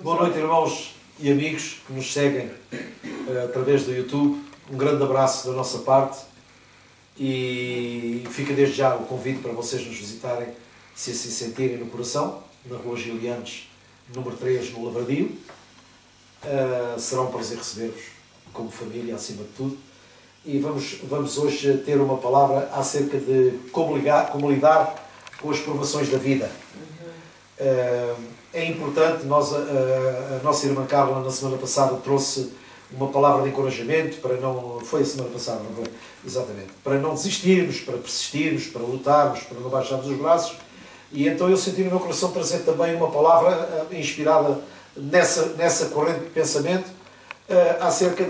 Boa noite, irmãos e amigos que nos seguem através do YouTube. Um grande abraço da nossa parte e fica desde já o convite para vocês nos visitarem, se assim sentirem no coração, na Rua Gilianes, número 3, no Lavradio. Será um prazer receber-vos como família, acima de tudo. E vamos hoje ter uma palavra acerca de como lidar com as provações da vida. É importante, a nossa irmã Carla na semana passada trouxe uma palavra de encorajamento para não... Foi a semana passada, não foi? Exatamente. Para não desistirmos, para persistirmos, para lutarmos, para não baixarmos os braços. E então eu senti no meu coração trazer também uma palavra inspirada nessa corrente de pensamento acerca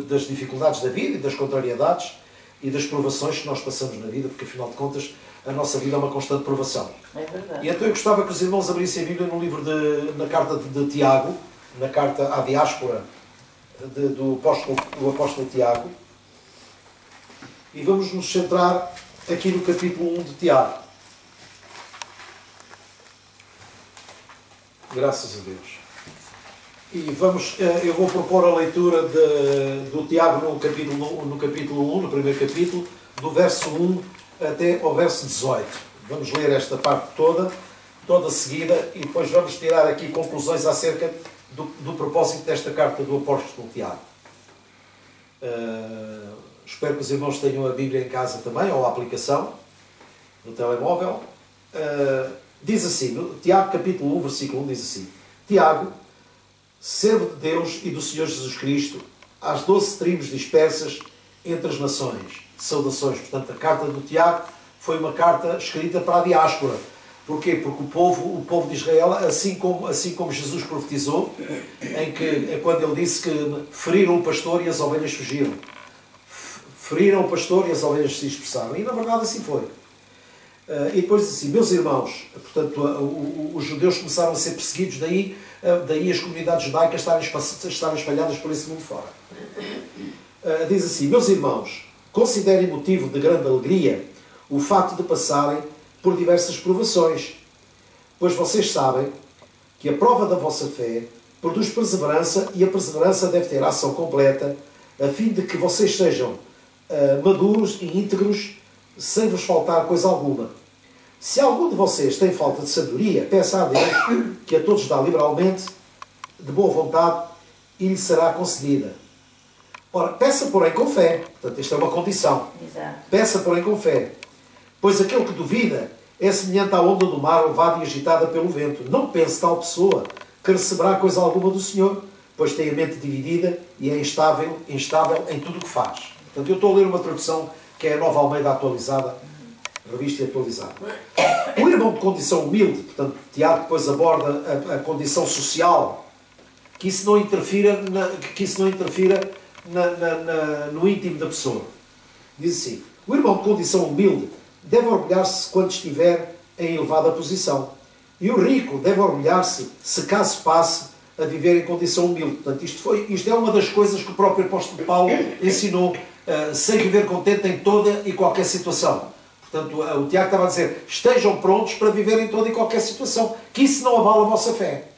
das dificuldades da vida e das contrariedades e das provações que nós passamos na vida, porque afinal de contas a nossa vida é uma constante provação. É verdade. E então eu gostava que os irmãos abrissem a Bíblia no livro na carta de Tiago, na carta à diáspora do apóstolo Tiago, e vamos nos centrar aqui no capítulo 1 de Tiago. Graças a Deus. E eu vou propor a leitura do Tiago no capítulo 1, no primeiro capítulo, do verso 1 até ao verso 18. Vamos ler esta parte toda seguida, e depois vamos tirar aqui conclusões acerca do propósito desta carta do apóstolo Tiago. Espero que os irmãos tenham a Bíblia em casa também, ou a aplicação, no telemóvel. Diz assim, no Tiago capítulo 1, versículo 1, diz assim: Tiago, servo de Deus e do Senhor Jesus Cristo, às 12 tribos dispersas entre as nações. Saudações. Portanto, a carta do Tiago foi uma carta escrita para a diáspora. Porquê? Porque o povo de Israel, assim como Jesus profetizou, quando ele disse que feriram o pastor e as ovelhas fugiram. Feriram o pastor e as ovelhas se dispersaram. E na verdade assim foi. E depois diz assim: meus irmãos, portanto, os judeus começaram a ser perseguidos, daí as comunidades judaicas estarem espalhadas por esse mundo fora. Diz assim: meus irmãos, considerem motivo de grande alegria o facto de passarem por diversas provações, pois vocês sabem que a prova da vossa fé produz perseverança, e a perseverança deve ter ação completa, a fim de que vocês sejam maduros e íntegros, sem vos faltar coisa alguma. Se algum de vocês tem falta de sabedoria, peça a Deus, que a todos dá liberalmente, de boa vontade, e lhe será concedida. Ora, peça porém com fé. Portanto, esta é uma condição. Exato. Peça porém com fé. Pois aquele que duvida é semelhante à onda do mar levada e agitada pelo vento. Não pense tal pessoa que receberá coisa alguma do Senhor, pois tem a mente dividida e é instável em tudo o que faz. Portanto, eu estou a ler uma tradução que é a Nova Almeida atualizada, revista e atualizada. O irmão de condição humilde, portanto, Tiago depois aborda a condição social, que isso não interfira no íntimo da pessoa. Diz assim: o irmão de condição humilde deve orgulhar-se quando estiver em elevada posição, e o rico deve orgulhar-se se caso passe a viver em condição humilde. Portanto, isto é uma das coisas que o próprio apóstolo Paulo ensinou, sem viver contente em toda e qualquer situação. Portanto, o Tiago estava a dizer: estejam prontos para viver em toda e qualquer situação, que isso não abala a vossa fé.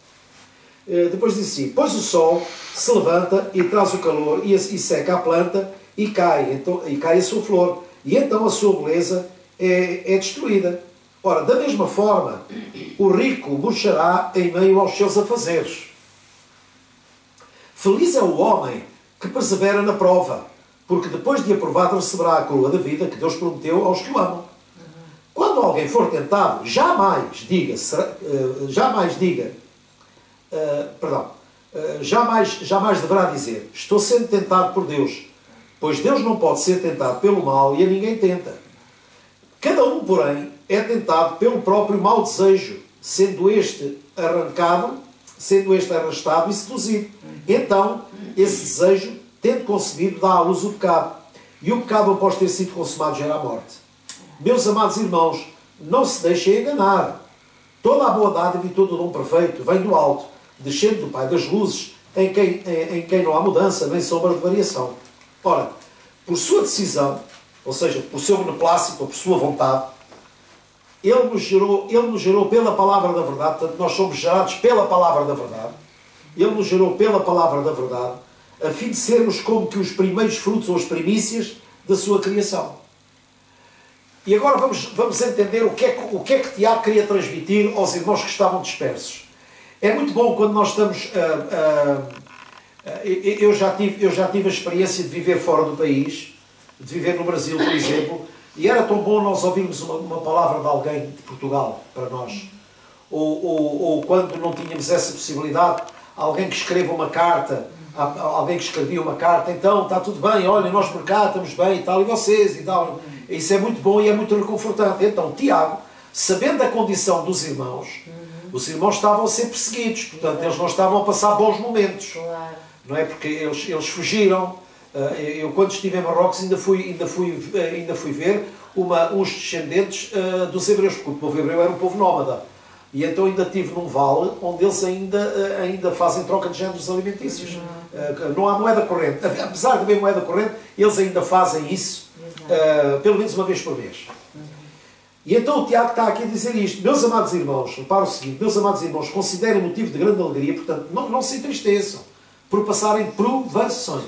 Depois diz assim: pois o sol se levanta e traz o calor e seca a planta e cai a sua flor, e então a sua beleza é destruída. Ora, da mesma forma, o rico murchará em meio aos seus afazeres. Feliz é o homem que persevera na prova, porque depois de aprovado receberá a coroa da vida que Deus prometeu aos que o amam. Quando alguém for tentado, jamais deverá dizer: estou sendo tentado por Deus, pois Deus não pode ser tentado pelo mal e a ninguém tenta. Cada um, porém, é tentado pelo próprio mau desejo, sendo este arrastado e seduzido. Então, esse desejo, tendo concebido, dá à luz o pecado. E o pecado, após ter sido consumado, gera a morte. Meus amados irmãos, não se deixem enganar. Toda a boa dádiva e todo o dom perfeito vem do alto, descendo do Pai das luzes, em quem não há mudança nem sombra de variação. Ora, por sua decisão, ou seja, por seu beneplácito ou por sua vontade, Ele nos gerou pela palavra da verdade, portanto nós somos gerados pela palavra da verdade. Ele nos gerou pela palavra da verdade, a fim de sermos como que os primeiros frutos ou as primícias da sua criação. E agora vamos entender o que é que Tiago queria transmitir aos irmãos que estavam dispersos. É muito bom quando nós estamos... eu já tive a experiência de viver fora do país, de viver no Brasil, por exemplo, e era tão bom nós ouvirmos uma palavra de alguém de Portugal para nós. Ou quando não tínhamos essa possibilidade, alguém que escreva uma carta, alguém que escrevia uma carta, então está tudo bem, olha, nós por cá estamos bem e tal, e vocês e tal. Isso é muito bom e é muito reconfortante. Então Tiago, sabendo a condição dos irmãos, os irmãos estavam a ser perseguidos, portanto eles não estavam a passar bons momentos. Não é? Porque eles fugiram. Eu quando estive em Marrocos ainda fui ver uns descendentes dos hebreus, porque o povo hebreu era um povo nómada. E então ainda estive num vale onde eles ainda fazem troca de géneros alimentícios. Não há moeda corrente. Apesar de haver moeda corrente, eles ainda fazem isso pelo menos uma vez por mês. E então o Tiago está aqui a dizer isto. Meus amados irmãos, repara o seguinte, meus amados irmãos, considerem motivo de grande alegria, portanto, não se entristeçam por passarem provações.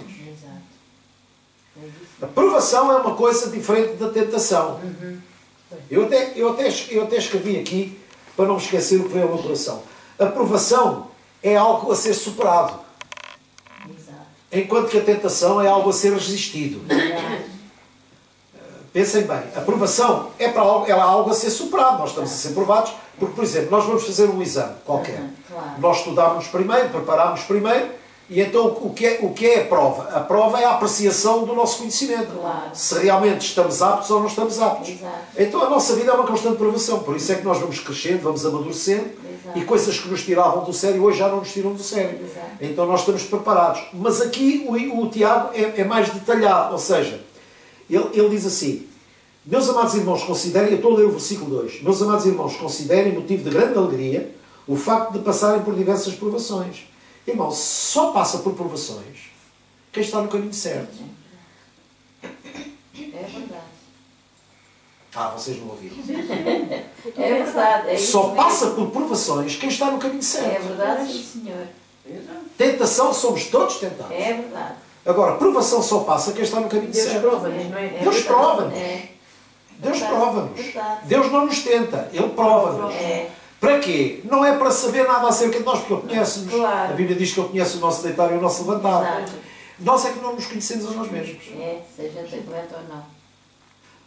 A provação é uma coisa diferente da tentação. Eu até escrevi aqui, para não me esquecer o que veio ao meu coração. A provação é algo a ser superado. Enquanto que a tentação é algo a ser resistido. Pensem bem, a provação é algo a ser superado. Nós estamos a ser provados, porque, por exemplo, nós vamos fazer um exame qualquer. Nós estudámos primeiro, preparámos primeiro, e então o que é a prova? A prova é a apreciação do nosso conhecimento. Se realmente estamos aptos ou não estamos aptos. Então a nossa vida é uma constante provação. Por isso é que nós vamos crescendo, vamos amadurecendo, e coisas que nos tiravam do sério hoje já não nos tiram do sério. Então nós estamos preparados. Mas aqui o Tiago é mais detalhado, ou seja, ele diz assim: meus amados irmãos, considerem, eu estou a ler o versículo 2, meus amados irmãos, considerem motivo de grande alegria o facto de passarem por diversas provações. Irmão, só passa por provações quem está no caminho certo. É verdade. Vocês não ouviram. É verdade. É só passa por provações quem está no caminho certo. É verdade, sim, senhor. Tentação, somos todos tentados. É verdade. Agora, provação só passa quem está no caminho certo. Deus prova-nos, não é? Deus prova-nos. É. Deus prova-nos. Verdade. Deus não nos tenta, Ele prova-nos. Para quê? Não é para saber nada acerca de nós, porque Ele conhece-nos. Claro. A Bíblia diz que Ele conhece o nosso deitar e o nosso levantar. Exato. Nós é que não nos conhecemos a nós mesmos. Seja correto ou não.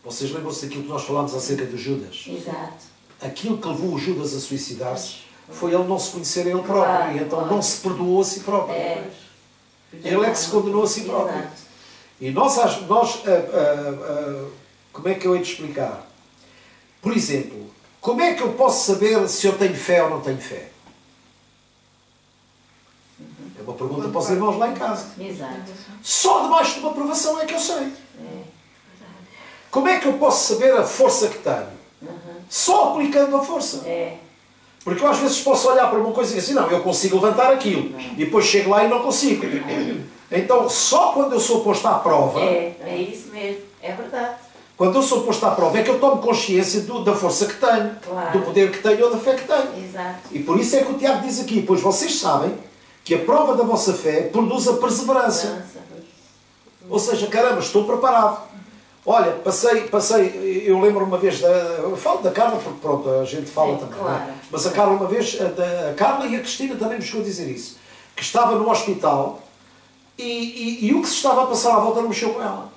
Vocês lembram-se daquilo que nós falámos acerca de Judas? Exato. Aquilo que levou o Judas a suicidar-se foi ele não se conhecer a ele próprio. E então não se perdoou a si próprio. Ele é que se condenou a si próprio. Exato. E nós como é que eu hei de explicar? Por exemplo, como é que eu posso saber se eu tenho fé ou não tenho fé? É uma pergunta para os irmãos lá em casa. Exato. Só debaixo de uma provação é que eu sei. Como é que eu posso saber a força que tenho? Só aplicando a força. Porque eu às vezes posso olhar para uma coisa e dizer assim, não, eu consigo levantar aquilo. E depois chego lá e não consigo. Então, só quando eu sou posto à prova... É isso mesmo. É verdade. Quando eu sou posto à prova é que eu tomo consciência da força que tenho, do poder que tenho ou da fé que tenho. Exato. E por isso é que o Tiago diz aqui, pois vocês sabem que a prova da vossa fé produz a perseverança. Ou seja, caramba, estou preparado. Olha, passei, eu lembro uma vez, eu falo da Carla, porque pronto, a gente fala também, claro. Não é? Mas a Carla uma vez, a Carla e a Cristina também me chegou a dizer isso, que estava no hospital e o que se estava a passar à volta não mexeu com ela.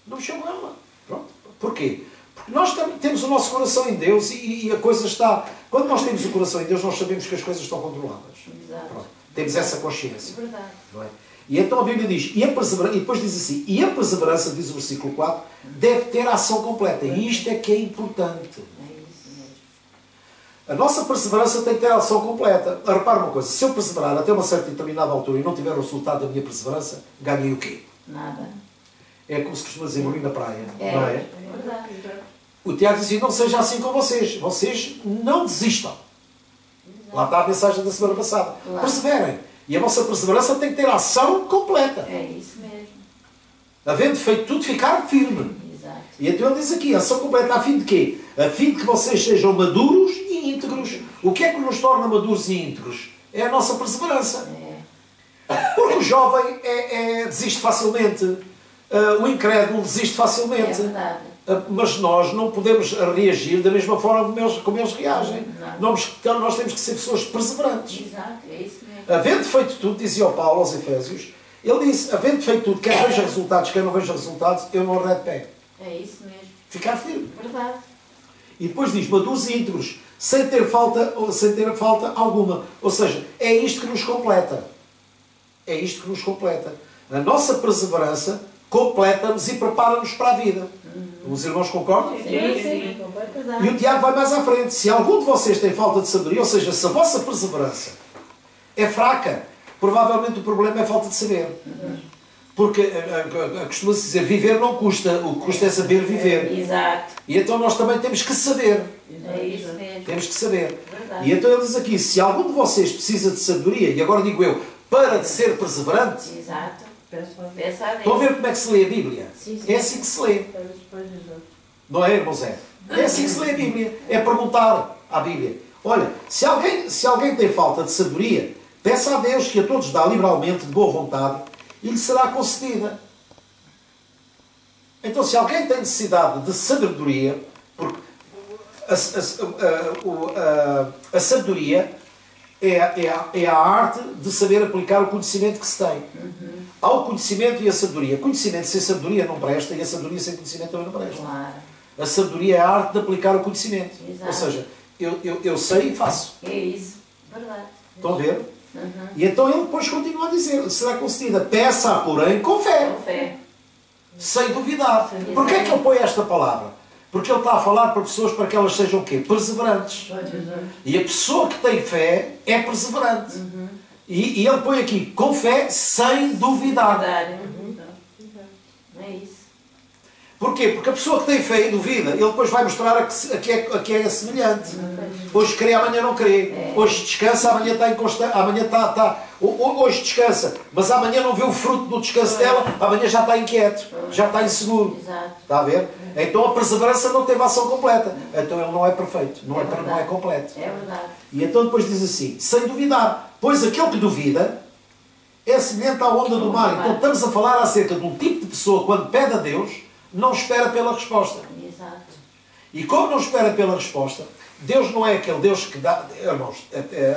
Não mexeu com ela. Pronto. Porquê? Porque nós temos o nosso coração em Deus e a coisa está... Quando nós temos o coração em Deus, nós sabemos que as coisas estão controladas. Pronto. Temos essa consciência. É verdade. Não é? E então a Bíblia diz, e depois diz assim, e a perseverança, diz o versículo 4, deve ter a ação completa. E isto é que é importante. A nossa perseverança tem que ter a ação completa. Repara uma coisa, se eu perseverar até uma certa determinada altura e não tiver o resultado da minha perseverança, ganhei o quê? Nada. É como se costuma dizer, morri na praia. Não é? É verdade. O Tiago diz assim, não seja assim com vocês. Vocês não desistam. Lá está a mensagem da semana passada. Claro. Perseverem. E a vossa perseverança tem que ter a ação completa. É isso mesmo. Havendo feito tudo, ficar firme. Exato. E então ele diz aqui, a ação completa a fim de quê? A fim de que vocês sejam maduros e íntegros. O que é que nos torna maduros e íntegros? É a nossa perseverança. Porque o jovem desiste facilmente. O incrédulo desiste facilmente. É verdade. Mas nós não podemos reagir da mesma forma como eles reagem. Nós temos que ser pessoas perseverantes. Exato, é isso mesmo. Havendo feito tudo, dizia o Paulo aos Efésios, ele disse, havendo feito tudo, quer veja resultados, quer não veja resultados, eu não arredo pé. É isso mesmo. Ficar firme. Verdade. E depois diz, maduros e íntegros, sem ter falta alguma. Ou seja, é isto que nos completa. É isto que nos completa. A nossa perseverança completa-nos e prepara-nos para a vida. Os irmãos concordam? Sim, sim. Verdade. E o Tiago vai mais à frente. Se algum de vocês tem falta de sabedoria, ou seja, se a vossa perseverança é fraca, provavelmente o problema é falta de saber. Porque costuma-se dizer, viver não custa, o que custa é saber viver. Exato. E então nós também temos que saber. É isso mesmo. Temos que saber. Verdade. E então ele diz aqui, se algum de vocês precisa de sabedoria, e agora digo eu, para de ser perseverante, Exato. Peço a Deus. Pensa a estão a Deus. ver como é que se lê a Bíblia? Sim, sim. É assim que se lê. Peço depois de Deus. Não é, irmãos? É assim que se lê a Bíblia. É perguntar à Bíblia. Olha, se alguém tem falta de sabedoria, peça a Deus que a todos dá liberalmente, de boa vontade, e lhe será concedida. Então, se alguém tem necessidade de sabedoria, porque a sabedoria é a arte de saber aplicar o conhecimento que se tem. Há o conhecimento e a sabedoria. Conhecimento sem sabedoria não presta, e a sabedoria sem conhecimento também não presta. Claro. A sabedoria é a arte de aplicar o conhecimento. Exato. Ou seja, eu sei e faço. É isso. Verdade. Estão a ver? E então ele depois continua a dizer, será concedida. Peça, porém, com fé. Com fé. Sem duvidar. Porquê é que ele põe esta palavra? Porque ele está a falar para pessoas para que elas sejam o quê? Perseverantes. E a pessoa que tem fé é perseverante. E ele põe aqui, com fé, sem duvidar. Verdade. É isso. Porquê? Porque a pessoa que tem fé e duvida, ele depois vai mostrar a que é semelhante. Hoje crê, amanhã não crê. Hoje descansa, amanhã está inconstante. Hoje descansa, mas amanhã não vê o fruto do descanso dela, amanhã já está inquieto, já está inseguro. Exato. Está a ver? Então a perseverança não teve ação completa. Então ele não é perfeito, não é completo. É verdade. E então depois diz assim, sem duvidar, pois aquele que duvida é semelhante à onda do mar. Então estamos a falar acerca de um tipo de pessoa, quando pede a Deus, não espera pela resposta. Exato. E como não espera pela resposta, Deus não é aquele Deus que dá... Irmãos,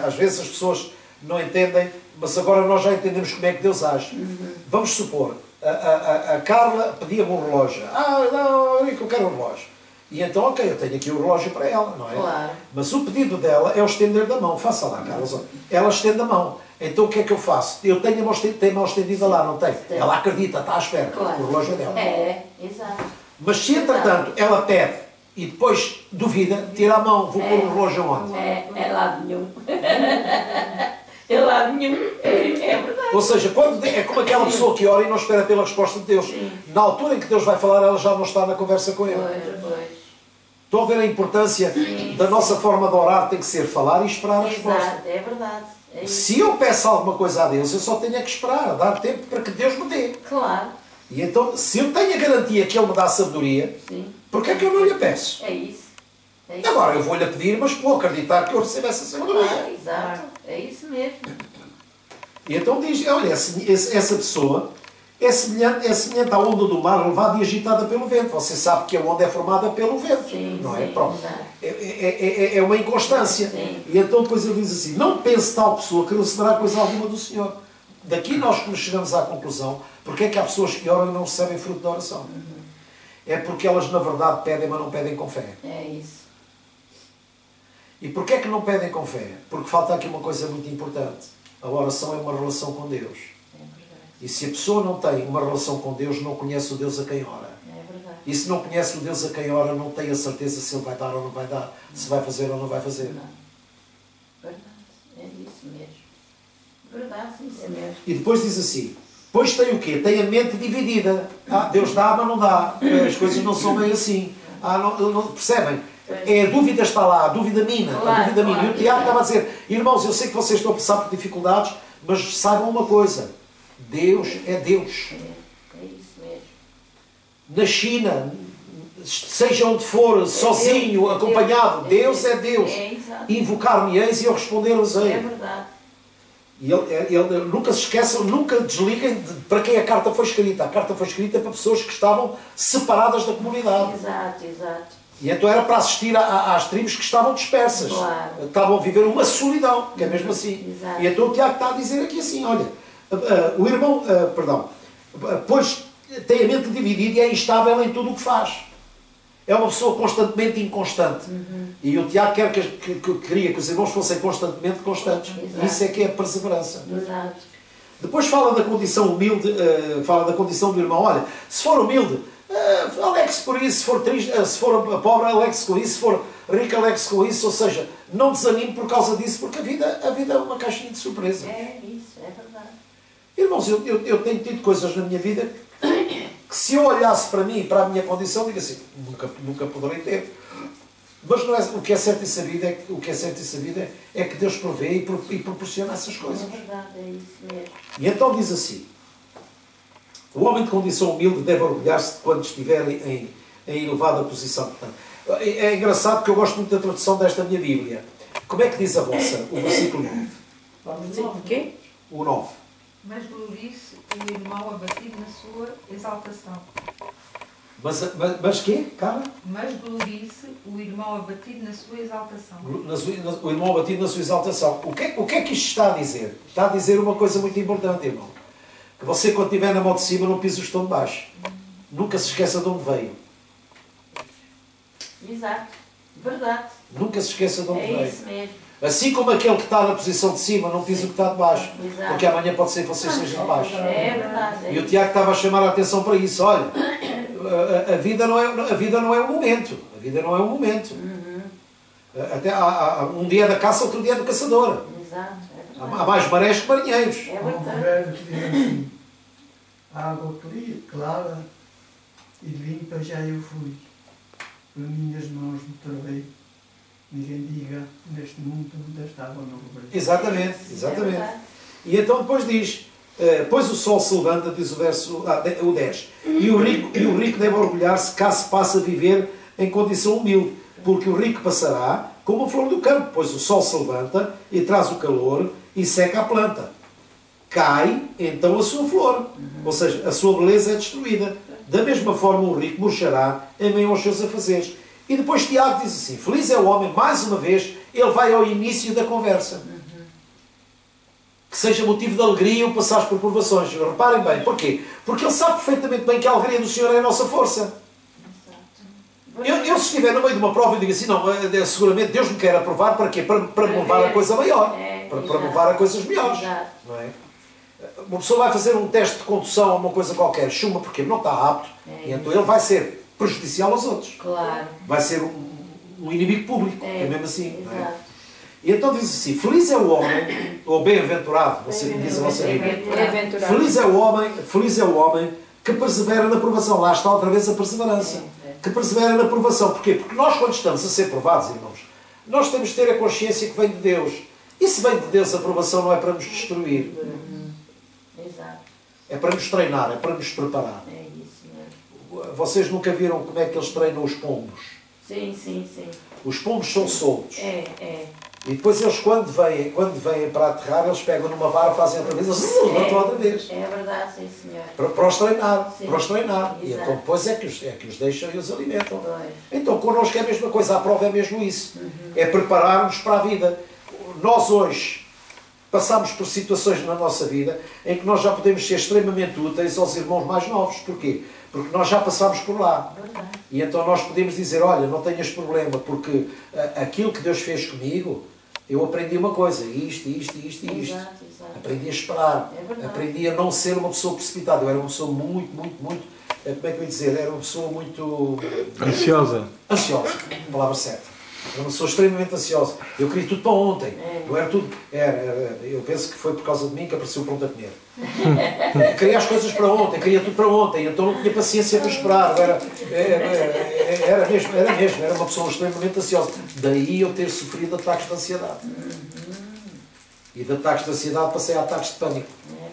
às vezes as pessoas não entendem, mas agora nós já entendemos como é que Deus age. Vamos supor, a Carla pedia-me um relógio. Não, eu quero um relógio. E então, ok, eu tenho aqui o relógio para ela, não é? Claro. Mas o pedido dela é o estender da mão. Faça lá, Carlos. Ela estende a mão. Então o que é que eu faço? Eu tenho a mão estendida lá, não tem? Tem. Ela acredita, está à espera. Claro. O relógio é dela. É, exato. Mas se entretanto ela pede e depois duvida, tira a mão, vou pôr o relógio onde? É lado nenhum. É lado nenhum. É verdade. Ou seja, é como aquela pessoa que ora e não espera pela resposta de Deus. Na altura em que Deus vai falar, ela já não está na conversa com ele. Pois. Estão a ver a importância da nossa forma de orar? Tem que ser falar e esperar a resposta. Exato, é verdade. É isso. Se eu peço alguma coisa a Deus, eu só tenho é que esperar, dar tempo para que Deus me dê. Claro. E então, se eu tenho a garantia que Ele me dá sabedoria, Sim. porquê é que eu não lhe peço? É isso. É isso. Agora, eu vou-lhe pedir, mas vou acreditar que eu recebo essa sabedoria. Claro, exato. É isso mesmo. E então diz, olha, essa pessoa é semelhante à onda do mar levada e agitada pelo vento. Você sabe que a onda é formada pelo vento, Sim, não é? sim, Pronto. exato. É uma inconstância. Sim. E então depois ele diz assim, não pense tal pessoa que receberá coisa alguma do Senhor. Daqui nós chegamos à conclusão, porque é que há pessoas que oram e não recebem fruto da oração. É porque elas na verdade pedem, mas não pedem com fé. É isso. E porquê é que não pedem com fé? Porque falta aqui uma coisa muito importante. A oração é uma relação com Deus. É verdade. E se a pessoa não tem uma relação com Deus, não conhece o Deus a quem ora. É verdade. E se não conhece o Deus a quem ora, não tem a certeza se Ele vai dar ou não vai dar, se vai fazer ou não vai fazer. Não. Verdade. É isso mesmo. Verdade, sim, é mesmo. E depois diz assim, pois tem o quê? Tem a mente dividida. Deus dá, mas não dá. As coisas não são bem assim. Não, percebem? A dúvida está lá, a dúvida mina. Claro, A dúvida mina. claro. E o Tiago estava a dizer, irmãos, eu sei que vocês estão a passar por dificuldades, mas saibam uma coisa, Deus é Deus. É isso mesmo. Na China, seja onde for, sozinho, acompanhado. Deus é Deus. Invocar-me-eis e eu responder-vos-ei. É verdade. E ele nunca se esqueçam, nunca desliguem para quem a carta foi escrita. A carta foi escrita para pessoas que estavam separadas da comunidade. Exato, exato. E então era para assistir às tribos que estavam dispersas. Claro. Estavam a viver uma solidão, que é mesmo assim. Exato. E então o Tiago está a dizer aqui assim, olha, o irmão, pois tem a mente dividida e é instável em tudo o que faz. É uma pessoa constantemente inconstante. E o Tiago queria que os irmãos fossem constantemente constantes. Exato. Isso é que é a perseverança. Exato. Depois fala da condição humilde, fala da condição do irmão. Olha, se for humilde, alegre-se por isso. Se for triste, se for pobre, alegre-se com isso. Se for rico, alegre-se com isso. Ou seja, não desanime por causa disso, porque a vida é uma caixinha de surpresa. É isso, é verdade. Irmãos, eu tenho tido coisas na minha vida que se eu olhasse para mim e para a minha condição, digo assim, nunca poderei ter. Mas não é, o que é certo e sabido é que Deus provê e proporciona essas coisas. É verdade, é isso mesmo. E então diz assim, o homem de condição humilde deve orgulhar-se de quando estiver em elevada posição. Portanto, é engraçado que eu gosto muito da tradução desta minha Bíblia. Como é que diz a vossa, o versículo 9? Vamos dizer de quê? O 9. Mas glorie-se o irmão abatido na sua exaltação. Mas quê, cara? Mas glorie-se o irmão abatido na sua exaltação. O irmão abatido na sua exaltação. O que é que isto está a dizer? Está a dizer uma coisa muito importante, irmão. Que você, quando estiver na mão de cima, não pisa o estão de baixo. Nunca se esqueça de onde veio. Exato. Verdade. Nunca se esqueça de onde veio. É isso mesmo. Assim como aquele que está na posição de cima não pisa o que está de baixo. Exato. Porque amanhã pode ser que vocês sejam de baixo. É verdade. E o Tiago estava a chamar a atenção para isso. Olha, a vida não é um momento. A vida não é um momento. Até há um dia da caça, outro dia do caçador. Exato. É Há verdade. mais marés que marinheiros. É Há um verdade. provérbio que diz assim: água clara e limpa já eu fui, por minhas mãos me tornei. Ninguém diga neste mundo desta água não beberei. Exatamente, É exatamente. verdade. E então depois diz, pois o sol se levanta, diz o verso o 10, e o rico deve orgulhar-se caso passe a viver em condição humilde, porque o rico passará como a flor do campo, pois o sol se levanta e traz o calor e seca a planta. Cai então a sua flor, ou seja, a sua beleza é destruída. Da mesma forma o rico murchará em meio aos seus afazeres. E depois Tiago diz assim, feliz é o homem, mais uma vez, ele vai ao início da conversa. Que seja motivo de alegria o passar por provações. Reparem bem, porquê? Porque ele sabe perfeitamente bem que a alegria do Senhor é a nossa força. Eu se estiver no meio de uma prova e digo assim, não, seguramente Deus me quer aprovar para quê? Para me levar a coisa maior. Para me levar a coisas melhores. Não é? Uma pessoa vai fazer um teste de condução ou uma coisa qualquer, chuma porque não está apto, e então ele vai ser prejudicial aos outros. Claro. Vai ser um inimigo público, é mesmo assim. Não é? Exato. E então diz assim, feliz é o homem, ou bem-aventurado, você diz a vossa Bíblia. Bem-aventurado. Feliz é o homem que persevera na provação. Lá está outra vez a perseverança. Que persevera na provação. Porquê? Porque nós, quando estamos a ser provados, irmãos, nós temos de ter a consciência que vem de Deus. E se vem de Deus, a provação não é para nos destruir. Exato. É para nos treinar, é para nos preparar. É isso mesmo. Vocês nunca viram como é que eles treinam os pombos? Sim, sim, sim. Os pombos são soltos. É. E depois eles, quando vêm para aterrar, eles pegam numa vara, fazem outra vez, eles se levantam outra vez. É verdade, sim, senhor. Para os treinar. Sim. Para os treinar. E Exato. então depois é que os deixam e os alimentam. Pois. Então connosco é a mesma coisa. A prova é mesmo isso. É preparar-nos para a vida. Nós hoje passamos por situações na nossa vida em que nós já podemos ser extremamente úteis aos irmãos mais novos. Porquê? Porque nós já passámos por lá. Verdade. E então nós podemos dizer, olha, não tenhas problema, porque aquilo que Deus fez comigo, eu aprendi uma coisa, isto. Exato. Aprendi a esperar. É verdade. Aprendi a não ser uma pessoa precipitada. Eu era uma pessoa muito, como é que eu ia dizer? Era uma pessoa muito... Ansiosa. Ansiosa, a palavra certa. Era uma pessoa extremamente ansiosa. Eu queria tudo para ontem. Eu era tudo... eu penso que foi por causa de mim que apareceu pronto a comer. Eu queria as coisas para ontem, queria tudo para ontem, então não tinha paciência para esperar. Era mesmo. Era uma pessoa extremamente ansiosa. Daí eu ter sofrido ataques de ansiedade. E de ataques de ansiedade passei a ataques de pânico.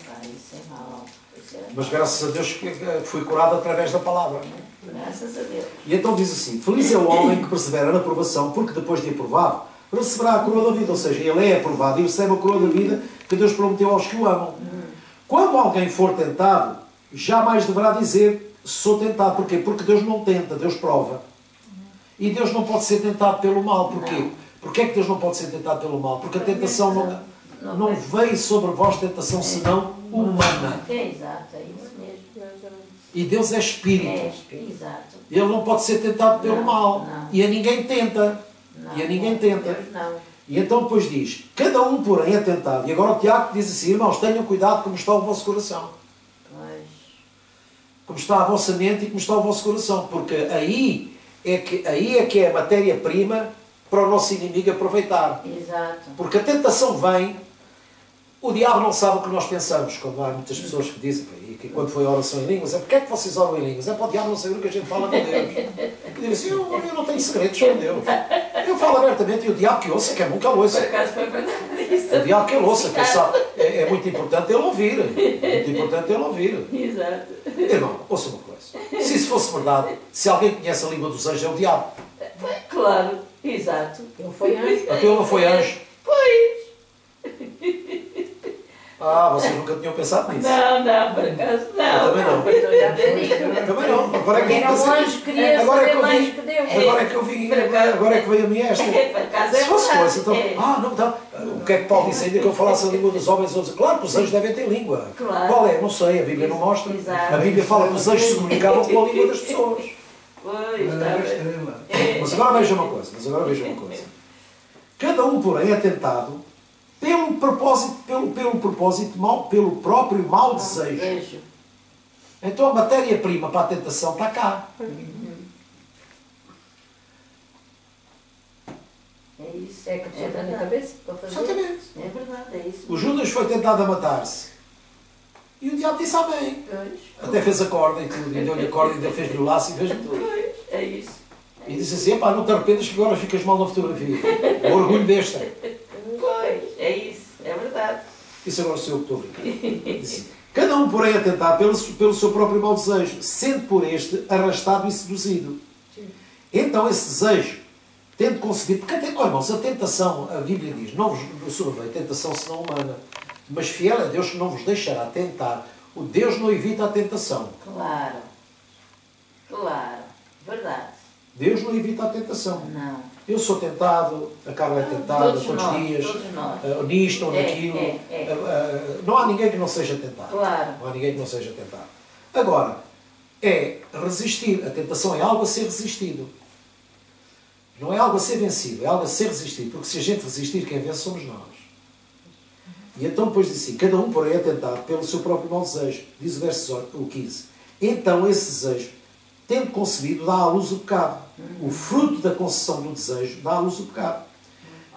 Pá, isso é mau. Isso é Mas graças a Deus que fui curado através da palavra. Graças a Deus. E então diz assim: feliz é o homem que persevera na provação, porque depois de aprovado, receberá a coroa da vida. Ou seja, ele é aprovado e recebe a coroa da vida que Deus prometeu aos que o amam. Quando alguém for tentado, jamais deverá dizer sou tentado. Porquê? Porque Deus não tenta, Deus prova. E Deus não pode ser tentado pelo mal. Porquê? Porquê é que Deus não pode ser tentado pelo mal? Porque a tentação não veio sobre vós tentação senão humana. É exato, é isso mesmo. E Deus é Espírito. É, exato. Ele não pode ser tentado pelo mal. Não. E a ninguém tenta. Não, E a ninguém tenta. Deus não. E então depois diz, cada um porém é tentado. E agora o Tiago diz assim, irmãos, tenham cuidado como está o vosso coração. Pois. Como está a vossa mente e como está o vosso coração. Porque aí é que é a matéria-prima para o nosso inimigo aproveitar. Exato. Porque a tentação vem, o diabo não sabe o que nós pensamos. Quando há muitas pessoas que dizem, e que quando foi a oração em línguas, é porque é que vocês oram em línguas? É para o diabo não saber o que a gente fala com Deus. Eu digo assim, eu não tenho segredos com Deus. Eu falo abertamente e o diabo que ouça, que é bom que ele ouça. Por acaso foi verdade isso. O diabo que ele ouça, que sabe, é muito importante ele ouvir. É muito importante ele ouvir. Exato. Irmão, ouça uma coisa. Se isso fosse verdade, se alguém conhece a língua dos anjos, é o diabo. Claro, exato. Ele foi anjo. Até ele não foi anjo. Pois. Ah, vocês nunca tinham pensado nisso. Não, por acaso não. Eu também não. Pois eu já te digo. Também não. Agora é que Era um anjo que queria saber mais que Deus. Agora é que eu vi, agora é que veio a mim esta. Por acaso é Se fosse verdade. coisa, então, não, então, o que é que Paulo disse ainda que eu falasse a língua dos homens e outros? Claro que os anjos devem ter língua. Claro. Qual é? Não sei, a Bíblia não mostra. Exato. A Bíblia fala que os anjos se comunicavam com a língua das pessoas. Pois, está Era bem. estrela. Mas agora veja uma coisa. Cada um, porém, é tentado pelo propósito mau, pelo próprio mau desejo. Beijo. Então a matéria-prima para a tentação está cá. É isso. É que a pessoa está na cabeça para fazer. Exatamente. É verdade, é isso. O Judas foi tentado a matar-se. E o diabo disse amém. Pois. Até fez a corda e tudo. E deu-lhe a corda e ainda fez-lhe o laço e fez-lhe tudo. Pois, é isso. E disse assim, epá, não te arrependas que agora ficas mal na fotografia. O orgulho besta. Pois, é isso. É verdade. Isso agora sou eu que estou a brincar. Disse, cada um, porém, a tentar pelo seu próprio mau desejo, sendo por este arrastado e seduzido. Então esse desejo, tendo concebido, porque até, olha, irmãos, a tentação, a Bíblia diz, não vos sobreveio tentação senão humana, mas fiel é Deus que não vos deixará tentar. O Deus não evita a tentação. Claro. Claro. Verdade. Deus não evita a tentação. Não. Eu sou tentado, a Carla é tentada Todos todos os nós, dias, todos nós. nisto ou É, naquilo. é. Não há ninguém que não seja tentado. Claro. Não há ninguém que não seja tentado. Agora, é resistir. A tentação é algo a ser resistido. Não é algo a ser vencido, é algo a ser resistido. Porque se a gente resistir, quem vence somos nós. E então depois diz assim, cada um, porém, é tentado pelo seu próprio mau desejo. Diz o verso 15. Então esse desejo, tendo concebido, dá à luz o pecado. O fruto da concessão do desejo dá à luz o pecado.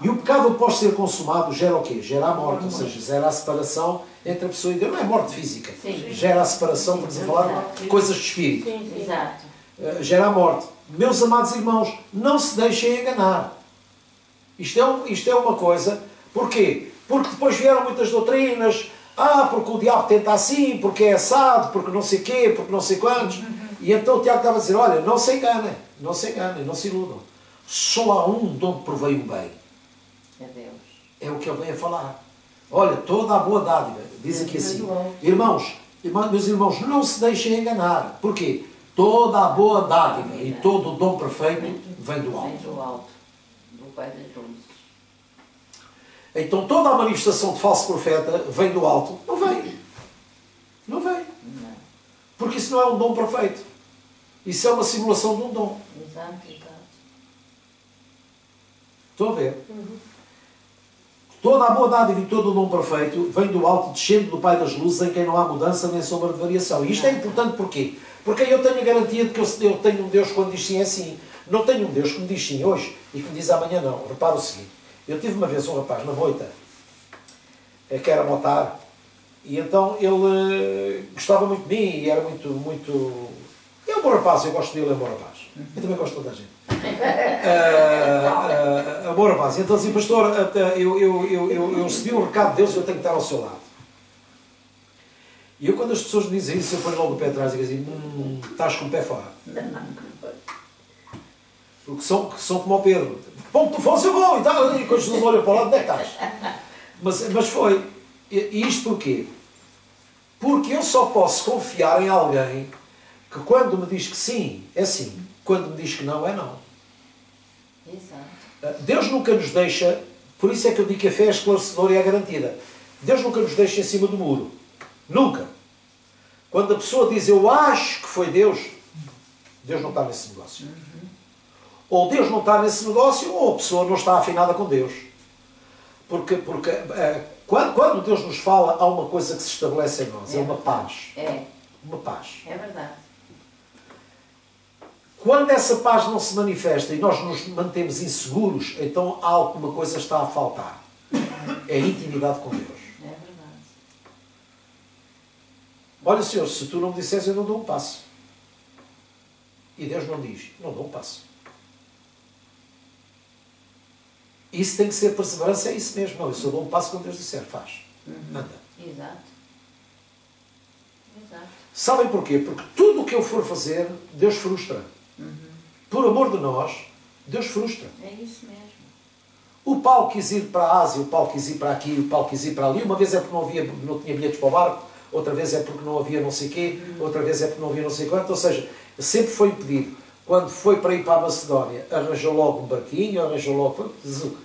E o pecado, após ser consumado, gera o quê? Gera a morte. Ou seja, gera a separação entre a pessoa e Deus. Não é morte física. Sim. Gera a separação, estamos a falar de coisas de espírito. Exato. Gera a morte. Meus amados irmãos, não se deixem enganar. Isto é uma coisa. Porquê? Porque depois vieram muitas doutrinas. Porque o diabo tenta assim, porque é assado, porque não sei quê, porque não sei quantos. E então o Tiago estava a dizer, olha, não se enganem, não se iludam. Só há um de onde provém o bem. É Deus. É o que ele vem a falar. Olha, toda a boa dádiva, diz aqui assim, irmãos, meus irmãos, não se deixem enganar. Porquê? Toda a boa dádiva e todo o dom perfeito vem do Vem alto. do alto. Do Pai das Luzes. Então toda a manifestação de falso profeta vem do alto. Não vem. Não vem. Não. Porque isso não é um dom perfeito. Isso é uma simulação de um dom. Exato. Estão a ver? Toda a boa dádiva e todo o dom perfeito vem do alto, descendo do Pai das Luzes, em quem não há mudança nem sombra de variação. E isto é importante porquê? Porque eu tenho a garantia de que eu tenho um Deus que quando diz sim é sim. Não tenho um Deus que me diz sim hoje e que me diz amanhã não. Repara o seguinte. Eu tive uma vez um rapaz na Moita, que era motar, e então ele gostava muito de mim e era muito... É um bom rapaz, eu gosto dele, é um bom rapaz. Eu também gosto de toda a gente. É um bom rapaz. Então assim, pastor, eu recebi um recado de Deus e eu tenho que estar ao seu lado. E eu, quando as pessoas me dizem isso, eu ponho logo o pé atrás e digo assim, estás com o pé fora. Porque são como o Pedro. Bom, tu fores, eu vou. E quando as pessoas olham para o lado, onde é que estás? Mas foi. E isto porquê? Porque eu só posso confiar em alguém que quando me diz que sim, é sim. Quando me diz que não, é não. Exato. Deus nunca nos deixa, por isso é que eu digo que a fé é esclarecedora e é garantida. Deus nunca nos deixa em cima do muro. Nunca. Quando a pessoa diz eu acho que foi Deus, Deus não está nesse negócio. Ou Deus não está nesse negócio, ou a pessoa não está afinada com Deus. Porque quando Deus nos fala, há uma coisa que se estabelece em nós. É uma paz. É. Uma paz. É verdade. Quando essa paz não se manifesta e nós nos mantemos inseguros, então alguma coisa está a faltar. É a intimidade com Deus. É verdade. Olha, Senhor, se tu não me disseres, eu não dou um passo. E Deus não diz, não dou um passo. Isso tem que ser perseverança, é isso mesmo. Não, eu só dou um passo quando Deus disser, faz. Anda. Exato. Exato. Sabem porquê? Porque tudo o que eu for fazer, Deus frustra. Por amor de nós, Deus frustra. É isso mesmo. O Paulo quis ir para a Ásia, o Paulo quis ir para aqui, o Paulo quis ir para ali. Uma vez é porque não tinha bilhetes para o barco, outra vez é porque não havia não sei quê, outra vez é porque não havia não sei quanto. Ou seja, sempre foi impedido. Quando foi para ir para a Macedónia, arranjou logo um barquinho, arranjou logo...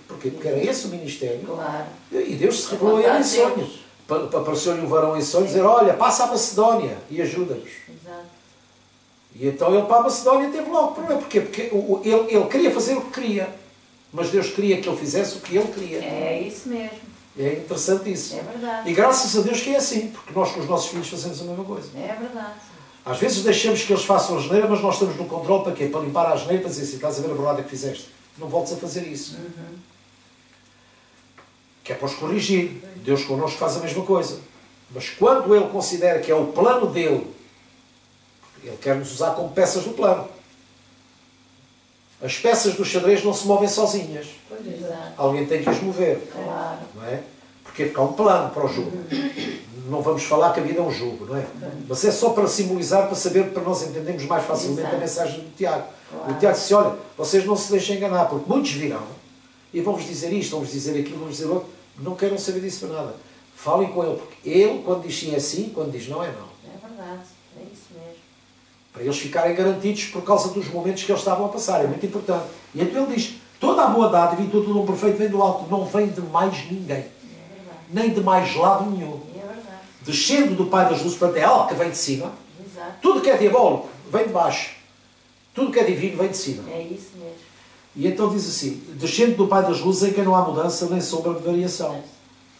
Porquê? Porque era esse o ministério. Claro. E Deus se revelou a ele em sonho. Apareceu-lhe um varão em sonho e dizer, olha, passa a Macedónia e ajuda-nos. Exato. E então ele para a Macedónia teve logo problema. Porquê? Porque ele queria fazer o que queria. Mas Deus queria que ele fizesse o que ele queria. É isso mesmo. É interessante isso. É verdade. E graças a Deus que é assim. Porque nós com os nossos filhos fazemos a mesma coisa. É verdade. Às vezes deixamos que eles façam a geneira, mas nós estamos no controle para quê? Para limpar a geneira, para dizer assim, estás a ver a verdade que fizeste. Não voltes a fazer isso. Que é para os corrigir. Deus connosco faz a mesma coisa. Mas quando Ele considera que é o plano dele, Ele quer nos usar como peças do plano. As peças do xadrez não se movem sozinhas. Exato. Alguém tem que as mover. Claro. Não é? Porque há um plano para o jogo. Não vamos falar que a vida é um jogo, não é? Mas é só para simbolizar, para saber, para nós entendermos mais facilmente a mensagem do Tiago. Claro. O Tiago disse, olha, vocês não se deixem enganar, porque muitos virão e vão-vos dizer isto, vão-vos dizer aquilo, vão-vos dizer outro. Não queiram saber disso para nada. Falem com ele, porque ele, quando diz sim, é sim, quando diz não, é não. É verdade. É isso mesmo. Para eles ficarem garantidos por causa dos momentos que eles estavam a passar. É muito importante. E então ele diz, toda a boa dádiva e todo o dom perfeito vem do alto. Não vem de mais ninguém. Nem de mais lado nenhum. É verdade. Descendo do Pai das Luzes, portanto é algo que vem de cima. Exato. Tudo que é diabólico vem de baixo. Tudo que é divino vem de cima. É isso mesmo. E então diz assim, descendo do Pai das Luzes em que não há mudança nem sombra de variação.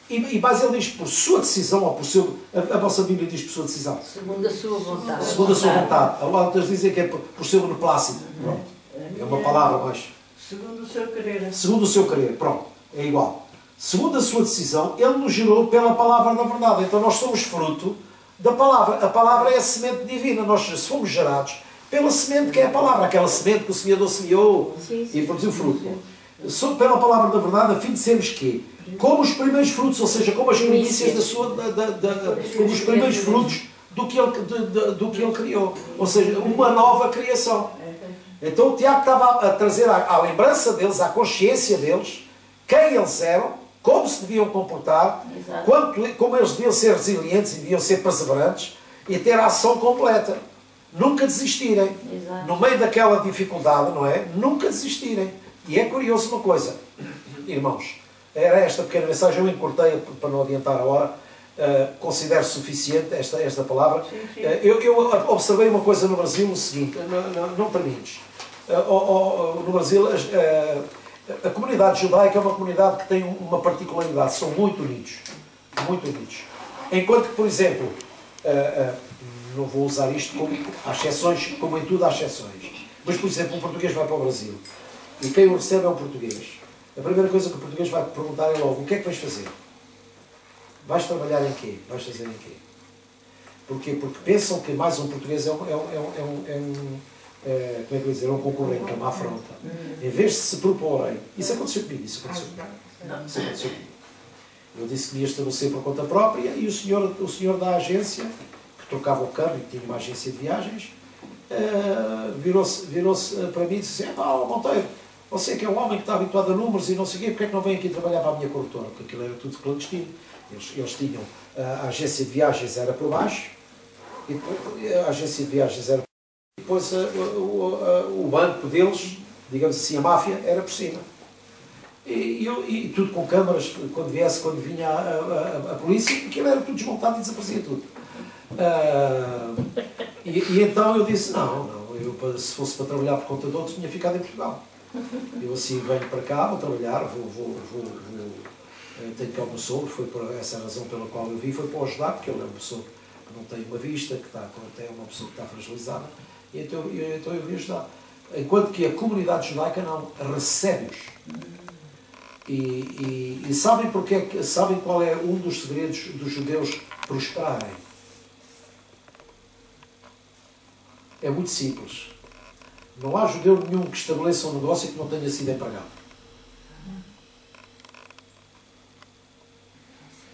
E mais ele diz, por sua decisão, ou por seu... A vossa Bíblia diz por sua decisão. Segundo a sua vontade. Segundo a sua vontade. Outras dizem que é por seu beneplácito. Pronto. É uma palavra, mas... Segundo o seu querer. Segundo o seu querer. Pronto. É igual. Segundo a sua decisão, Ele nos gerou pela palavra da verdade. Então nós somos fruto da palavra. A palavra é a semente divina. Nós fomos gerados pela semente que é a palavra. Aquela semente que o semeador semeou e produziu fruto. Pela palavra da verdade, a fim de sermos quê? Como os primeiros frutos, ou seja, como as primícias da sua... como os primeiros frutos do que Ele criou. Ou seja, uma nova criação. Então o Tiago estava a trazer à lembrança deles, à consciência deles, quem eles eram, como se deviam comportar, como eles deviam ser resilientes e deviam ser perseverantes e ter a ação completa. Nunca desistirem. Exato. No meio daquela dificuldade, não é? Nunca desistirem. E é curioso uma coisa, irmãos, era esta pequena mensagem, eu encurtei para não adiantar a hora, considero suficiente esta palavra. Sim, sim. Eu observei uma coisa no Brasil, o seguinte, não termines. No Brasil, a comunidade judaica é uma comunidade que tem uma particularidade, são muito unidos. Muito unidos. Enquanto que, por exemplo, não vou usar isto como há exceções, como em tudo há exceções, mas, por exemplo, um português vai para o Brasil e quem o recebe é um português. A primeira coisa que o português vai perguntar é logo, o que é que vais fazer? Vais trabalhar em quê? Vais fazer em quê? Porquê? Porque pensam que mais um português como é que eu ia dizer, é um concorrente, é uma afronta. Em vez de se proporem, isso aconteceu comigo, isso aconteceu comigo. Isso aconteceu comigo. Eu disse que ia estabelecer por conta própria e o senhor da agência, que trocava o câmbio, que tinha uma agência de viagens, virou-se para mim e disse assim: Monteiro, você que é um homem que está habituado a números e não sei o quê, porque é que não vem aqui trabalhar para a minha corretora? Porque aquilo era tudo clandestino. Eles tinham, a agência de viagens era por baixo, e depois, a agência de viagens era e depois o banco deles, digamos assim, a máfia, era por cima. E tudo com câmaras, quando vinha a polícia, aquilo era tudo desmontado e desaparecia tudo. E então eu disse, não, eu, se fosse para trabalhar por conta de outros, tinha ficado em Portugal. Eu assim venho para cá, vou trabalhar, tenho cá o meu sogro, foi por essa razão pela qual eu vim, foi para o ajudar, porque ele é uma pessoa que não tem uma vista, que é uma pessoa que está fragilizada, e então eu vim ajudar. Enquanto que a comunidade judaica não recebe-os. E sabem sabem qual é um dos segredos dos judeus prosperarem? É muito simples. Não há judeu nenhum que estabeleça um negócio que não tenha sido empregado.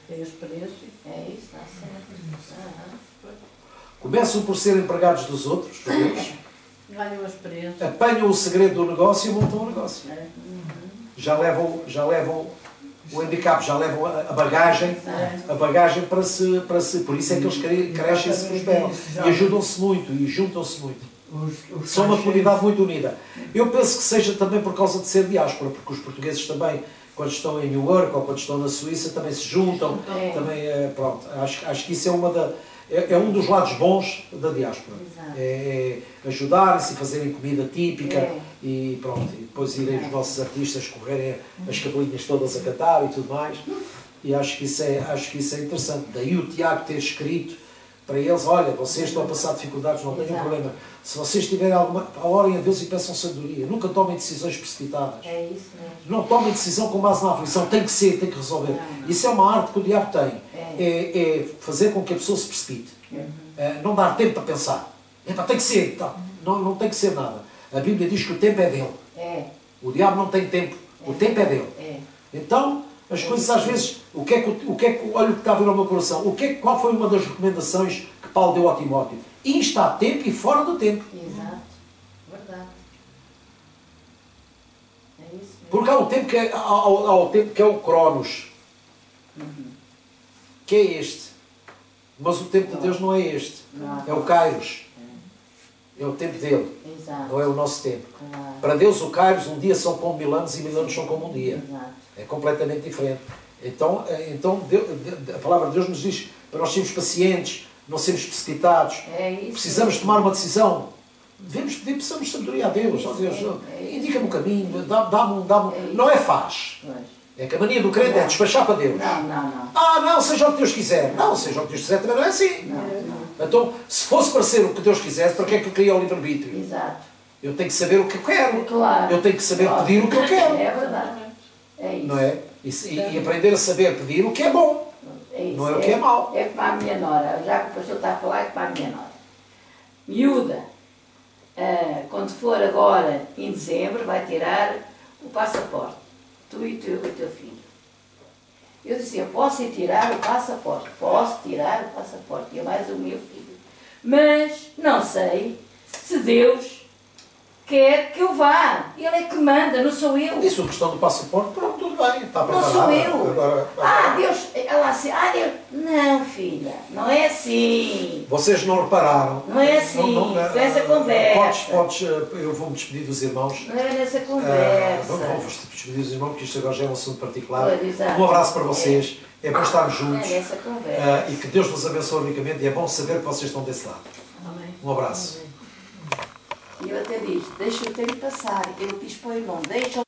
Tem os preços, é isso, está certo. Começam por ser empregados dos outros, judeus, Ganham os preços. apanham o segredo do negócio e montam o negócio. Já levam o handicap, já levam a bagagem para se. Por isso é que eles crescem e se prosperam. E ajudam-se muito e juntam-se muito. São uma comunidade muito unida. Eu penso que seja também por causa de ser diáspora, porque os portugueses também, quando estão em New York ou quando estão na Suíça, também se juntam. Também, pronto, acho que isso é um dos lados bons da diáspora. É ajudarem-se e fazerem comida típica e pronto. E depois irem os nossos artistas correrem as capelinhas todas a cantar e tudo mais. E acho que isso é interessante. Daí o Tiago ter escrito para eles: olha, vocês estão a passar dificuldades, não tenham problema. Se vocês tiverem alguma, orem a Deus e peçam sabedoria. Nunca tomem decisões precipitadas. É isso mesmo. Não tomem decisão com base na aflição. Tem que ser, tem que resolver. Não. Isso é uma arte que o diabo tem. É fazer com que a pessoa se precipite. Não dar tempo para pensar. Tem que ser. Tá. Não tem que ser nada. A Bíblia diz que o tempo é dele. O diabo não tem tempo. O tempo é dele. Então, as coisas às vezes, olha o que está a vir ao meu coração. Qual foi uma das recomendações que Paulo deu a Timóteo? Insta a tempo e fora do tempo. Exato. Verdade. É isso mesmo. Porque há o tempo que é o Cronos. Que é este. Mas o tempo de Deus não é este. É o Kairos. É o tempo dele. Exato. Não é o nosso tempo. Claro. Para Deus o Kairos, um dia são como 1000 anos e 1000 anos são como um dia. Exato. É completamente diferente. Então a palavra de Deus nos diz para nós sermos pacientes, não sermos precipitados. É isso. Precisamos tomar uma decisão. Devemos pedir, precisamos de sabedoria a Deus. Ó Deus, indica-me o caminho, dá-me. Não é faz. É que a mania do crente é despachar para Deus. Não, seja o que Deus quiser. Não, seja o que Deus quiser também não é assim. Então, se fosse para ser o que Deus quisesse, para que é que eu queria o livre-arbítrio? Exato. Eu tenho que saber o que eu quero. Claro. Eu tenho que saber pedir o que eu quero. É verdade. É isso. Não é? E aprender a saber pedir o que é bom. É isso. Não é o que é mau. É como a minha nora. Já que o pastor está a falar, é como a minha nora. Miúda, quando for agora em dezembro, vai tirar o passaporte. Tu e o teu filho. Eu disse: eu posso ir tirar o passaporte. Posso tirar o passaporte. E mais o meu filho. Mas não sei se Deus quer que eu vá. Ele é que manda, não sou eu. Isso, a questão do passaporte, pronto, tudo bem. Está Não preparado. sou eu. Agora, Deus, ela assim, Deus. Não, filha, não é assim. vocês não repararam. Não é assim. Com essa conversa. Eu vou-me despedir dos irmãos. Não é nessa conversa. Vou-vos despedir dos irmãos, porque isto agora já é um assunto particular. Pois, exato. Um abraço para vocês. É bom estarmos juntos. É nessa conversa. E que Deus vos abençoe ricamente. E é bom saber que vocês estão desse lado. Amém. Um abraço. E eu até disse: deixa o tempo passar. Eu quis pôr irmão, deixa o